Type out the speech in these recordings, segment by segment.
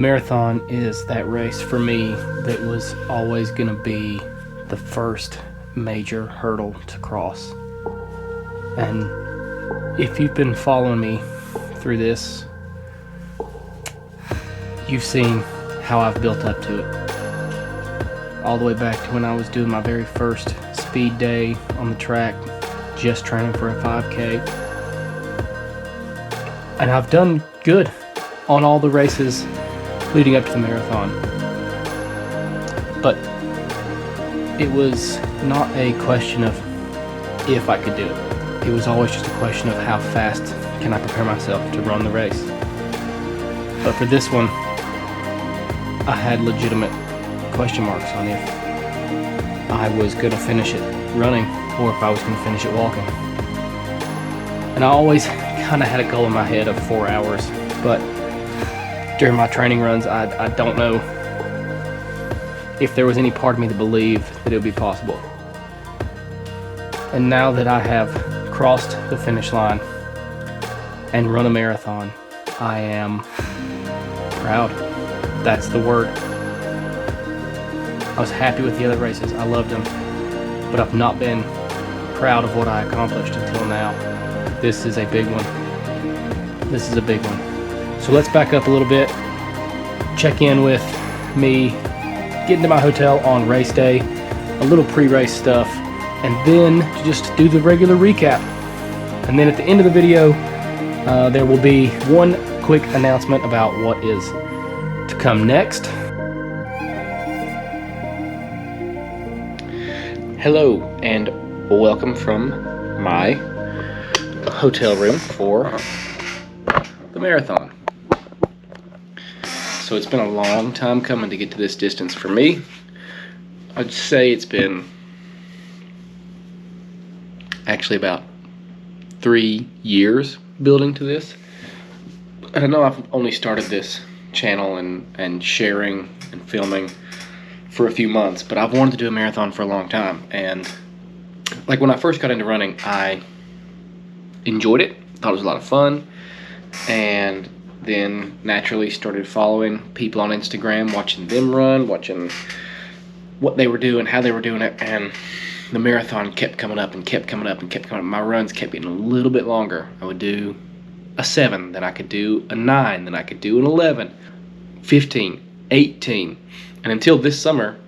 marathon is that race for me that was always going to be the first major hurdle to cross. And if you've been following me through this, you've seen how I've built up to it. All the way back to when I was doing my very first speed day on the track, just training for a 5K. And I've done good on all the races leading up to the marathon. But it was not a question of if I could do it. It was always just a question of how fast can I prepare myself to run the race. But for this one, I had legitimate question marks on if I was going to finish it running or if I was going to finish it walking. And I always kind of had a goal in my head of 4 hours, but during my training runs, I don't know if there was any part of me that believed that it would be possible. And now that I have crossed the finish line and run a marathon, I am proud. That's the word. I was happy with the other races. I loved them, but I've not been proud of what I accomplished until now. This is a big one. This is a big one. So let's back up a little bit, check in with me getting to my hotel on race day, a little pre-race stuff, and then just do the regular recap. And then at the end of the video, there will be one quick announcement about what is to come next. Hello and welcome from my hotel room for the marathon. So it's been a long time coming to get to this distance for me. I'd say it's been actually about 3 years building to this. And I know I've only started this channel and sharing and filming for a few months, but I've wanted to do a marathon for a long time. And like when I first got into running, I enjoyed it, thought it was a lot of fun, and then naturally started following people on Instagram, watching them run, watching what they were doing, how they were doing it, and the marathon kept coming up and kept coming up and kept coming up. My runs kept getting a little bit longer. I would do a 7, then I could do a 9, then I could do an 11, 15, 18, and until this summer,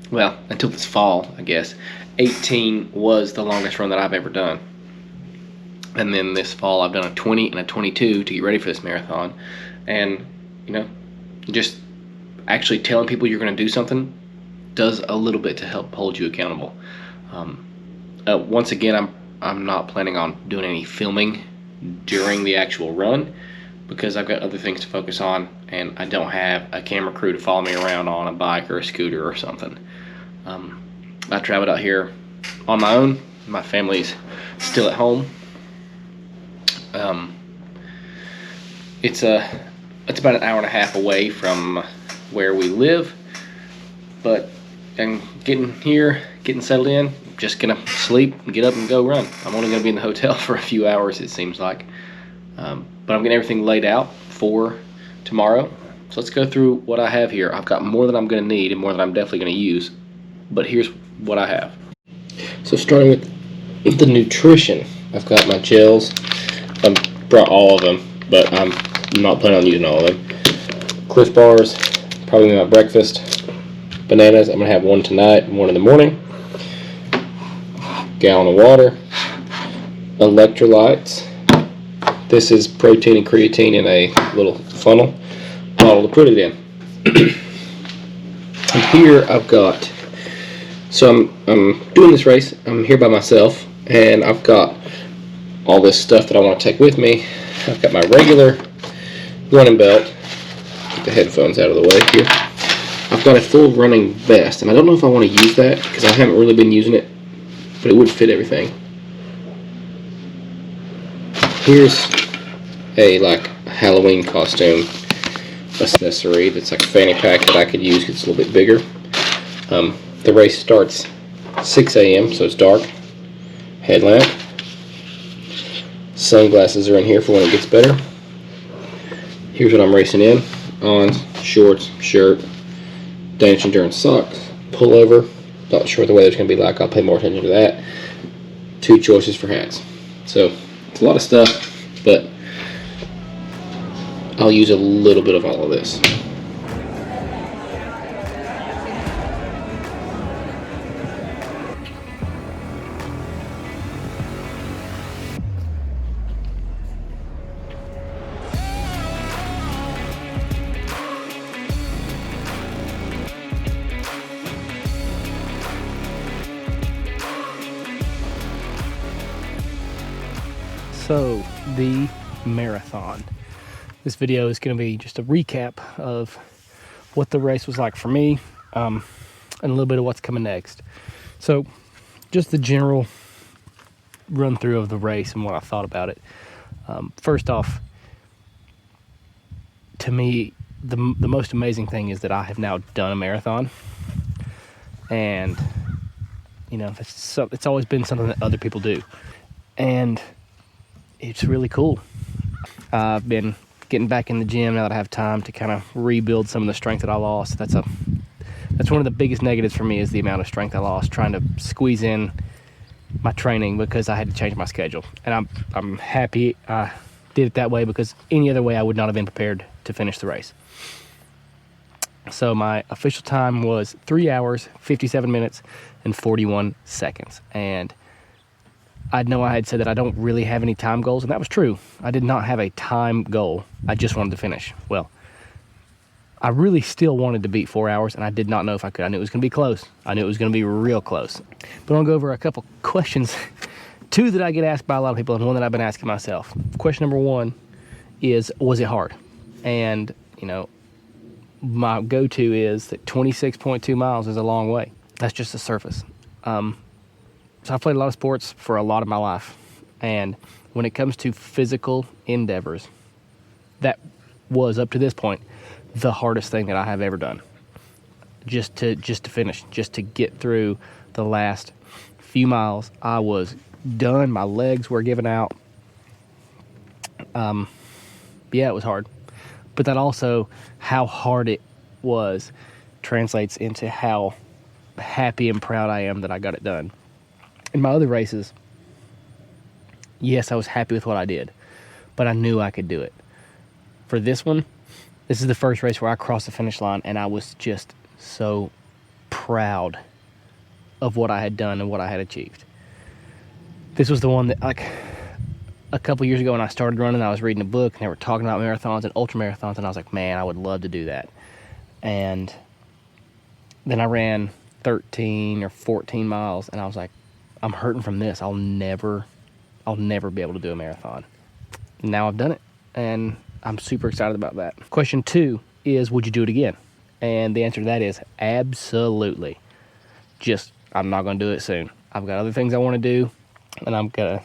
well, until this fall, I guess, 18 was the longest run that I've ever done. And then this fall I've done a 20 and a 22 to get ready for this marathon. And, you know, just actually telling people you're going to do something does a little bit to help hold you accountable. Once again, I'm not planning on doing any filming during the actual run because I've got other things to focus on, and I don't have a camera crew to follow me around on a bike or a scooter or something. I traveled out here on my own. My family's still at home. It's about an hour and a half away from where we live, but I'm getting here, getting settled in, just gonna sleep and get up and go run. I'm only gonna be in the hotel for a few hours, it seems like, but I'm getting everything laid out for tomorrow. So let's go through what I have here. I've got more than I'm gonna need and more than I'm definitely gonna use, but here's what I have. So starting with the nutrition, I've got my gels. I brought all of them, but I'm not planning on using all of them. Cliff bars, probably my breakfast. Bananas, I'm going to have one tonight and one in the morning. Gallon of water. Electrolytes. This is protein and creatine in a little funnel bottle to put it in. And here I've got, so I'm doing this race, I'm here by myself, and I've got all this stuff that I want to take with me. I've got my regular running belt. Get the headphones out of the way here. I've got a full running vest, and I don't know if I want to use that because I haven't really been using it, but it would fit everything. Here's a Halloween costume accessory that's like a fanny pack that I could use because it's a little bit bigger. The race starts 6 a.m. so it's dark. Headlamp. Sunglasses are in here for when it gets better. Here's what I'm racing in on. shorts, shirt, Danish Endurance socks, pullover. Not sure what the weather's going to be like. I'll pay more attention to that. 2 choices for hats. So it's a lot of stuff, but I'll use a little bit of all of this. So, the marathon. This video is going to be just a recap of what the race was like for me, and a little bit of what's coming next. So, just the general run through of the race and what I thought about it. First off, to me, the most amazing thing is that I have now done a marathon, and you know, it's always been something that other people do, and it's really cool. I've been getting back in the gym now that I have time to kind of rebuild some of the strength that I lost. That's one of the biggest negatives for me, is the amount of strength I lost trying to squeeze in my training because I had to change my schedule. And I'm happy I did it that way, because any other way I would not have been prepared to finish the race. So my official time was 3 hours, 57 minutes, and 41 seconds. And I know I had said that I don't really have any time goals, and that was true. I did not have a time goal. I just wanted to finish. Well, I really still wanted to beat 4 hours, and I did not know if I could. I knew it was going to be close. I knew it was going to be real close. But I'll go over a couple questions, 2 that I get asked by a lot of people, and 1 that I've been asking myself. Question number 1 is, was it hard? And, you know, my go-to is that 26.2 miles is a long way. That's just the surface. So I've played a lot of sports for a lot of my life, and when it comes to physical endeavors, that was, up to this point, the hardest thing that I have ever done. Just to finish, just to get through the last few miles, I was done. My legs were giving out. Yeah, it was hard, but that also, how hard it was, translates into how happy and proud I am that I got it done. In my other races, yes, I was happy with what I did, but I knew I could do it. For this one, this is the first race where I crossed the finish line, and I was just so proud of what I had done and what I had achieved. This was the one that, like, a couple years ago when I started running, I was reading a book, and they were talking about marathons and ultra marathons, and I was like, man, I would love to do that. And then I ran 13 or 14 miles, and I was like, I'm hurting from this. I'll never be able to do a marathon. Now I've done it, and I'm super excited about that. Question 2 is, would you do it again? And the answer to that is absolutely. Just, I'm not going to do it soon. I've got other things I want to do, and I'm gonna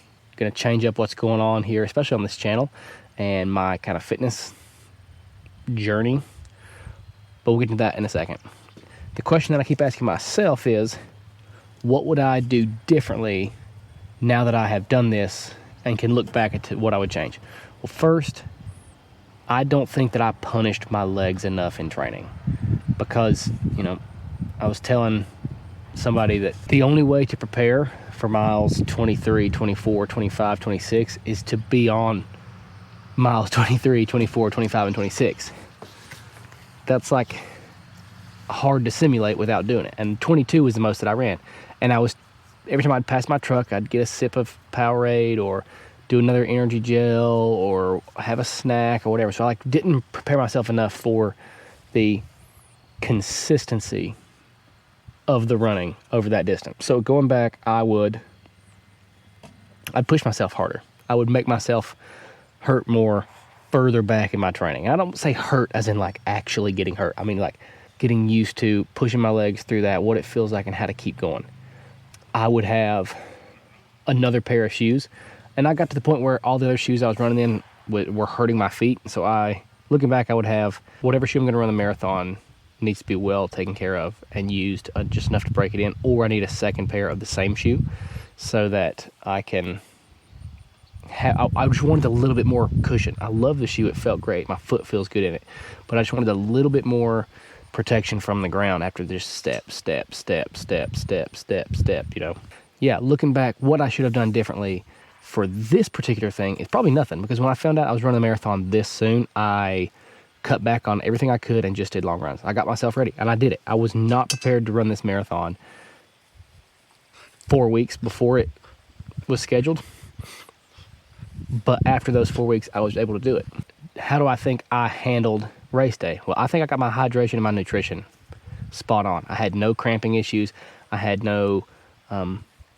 change up what's going on here, especially on this channel and my kind of fitness journey. But we'll get into that in a second. The question that I keep asking myself is, what would I do differently now that I have done this and can look back at what I would change? Well, first, I don't think that I punished my legs enough in training, because, you know, I was telling somebody that the only way to prepare for miles 23, 24, 25, 26 is to be on miles 23, 24, 25, and 26. That's like hard to simulate without doing it. And 22 was the most that I ran. And I was, every time I'd pass my truck, I'd get a sip of Powerade or do another energy gel or have a snack or whatever. So I didn't prepare myself enough for the consistency of the running over that distance. So going back, I'd push myself harder. I would make myself hurt more further back in my training. I don't say hurt as in like actually getting hurt. I mean like getting used to pushing my legs through that, what it feels like and how to keep going. I would have another pair of shoes, and I got to the point where all the other shoes I was running in were hurting my feet. So looking back, I would have whatever shoe I'm going to run the marathon needs to be well taken care of and used just enough to break it in, or I need a second pair of the same shoe so that I can I just wanted a little bit more cushion. I love the shoe. It felt great. My foot feels good in it. But I just wanted a little bit more protection from the ground after this step, you know. Yeah, looking back, what I should have done differently for this particular thing is probably nothing, because when I found out I was running a marathon this soon, I cut back on everything I could and just did long runs. I got myself ready, and I did it. I was not prepared to run this marathon 4 weeks before it was scheduled, but after those 4 weeks, I was able to do it. How do I think I handled race day? Well, I think I got my hydration and my nutrition spot on. I had no cramping issues. I had no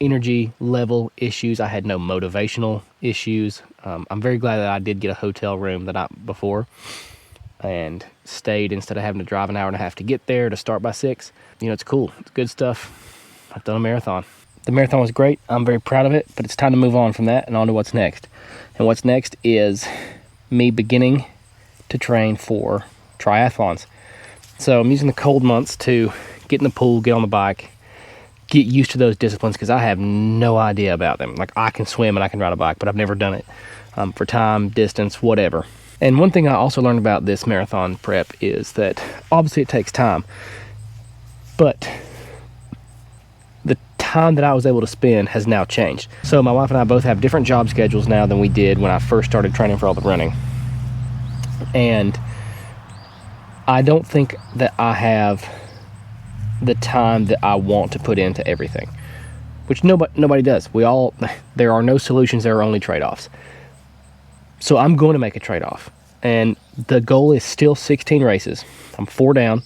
energy level issues. I had no motivational issues. I'm very glad that I did get a hotel room the night before and stayed instead of having to drive an hour and a half to get there to start by 6. You know, it's cool. It's good stuff. I've done a marathon. The marathon was great. I'm very proud of it, but it's time to move on from that and on to what's next. And what's next is me beginning to train for triathlons. So I'm using the cold months to get in the pool, get on the bike, get used to those disciplines, because I have no idea about them. Like, I can swim and I can ride a bike, but I've never done it for time, distance, whatever. And one thing I also learned about this marathon prep is that obviously it takes time, but the time that I was able to spend has now changed. So my wife and I both have different job schedules now than we did when I first started training for all the running. And I don't think that I have the time that I want to put into everything, which nobody does. There are no solutions, there are only trade-offs. So I'm going to make a trade-off, and the goal is still 16 races. I'm 4 down.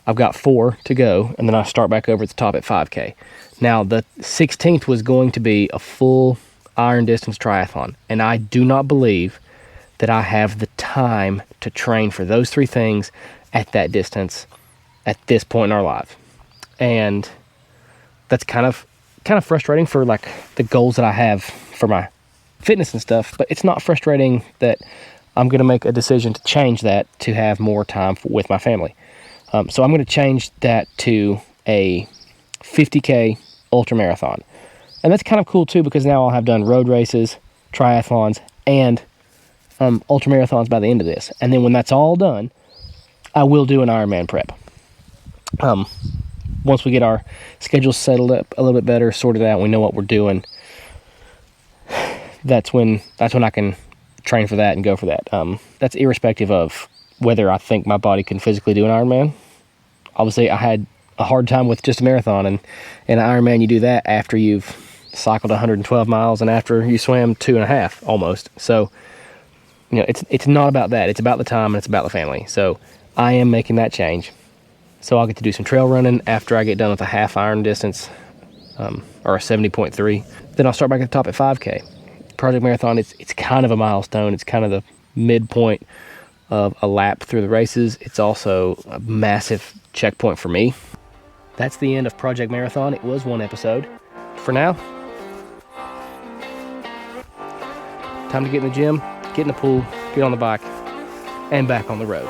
I've got 4 to go, and then I start back over at the top at 5K. Now, the 16th was going to be a full iron distance triathlon, and I do not believe that I have the time to train for those 3 things at that distance at this point in our life. And that's kind of frustrating for like the goals that I have for my fitness and stuff, but it's not frustrating that I'm going to make a decision to change that to have more time with my family. So I'm going to change that to a 50K ultra marathon. And that's kind of cool too, because now I'll have done road races, triathlons, and ultra marathons by the end of this. And then when that's all done, I will do an Ironman prep. Once we get our schedules settled up a little bit better, sorted out, we know what we're doing, that's when I can train for that and go for that. That's irrespective of whether I think my body can physically do an Ironman. Obviously, I had a hard time with just a marathon, and an Ironman, you do that after you've cycled 112 miles and after you swam 2.5 almost. So, you know, it's not about that. It's about the time and it's about the family. So I am making that change. So I'll get to do some trail running after I get done with a half iron distance, or a 70.3. Then I'll start back at the top at 5K. Project Marathon, it's kind of a milestone. It's kind of the midpoint of a lap through the races. It's also a massive checkpoint for me. That's the end of Project Marathon. It was 1 episode. For now, time to get in the gym, get in the pool, get on the bike, and back on the road.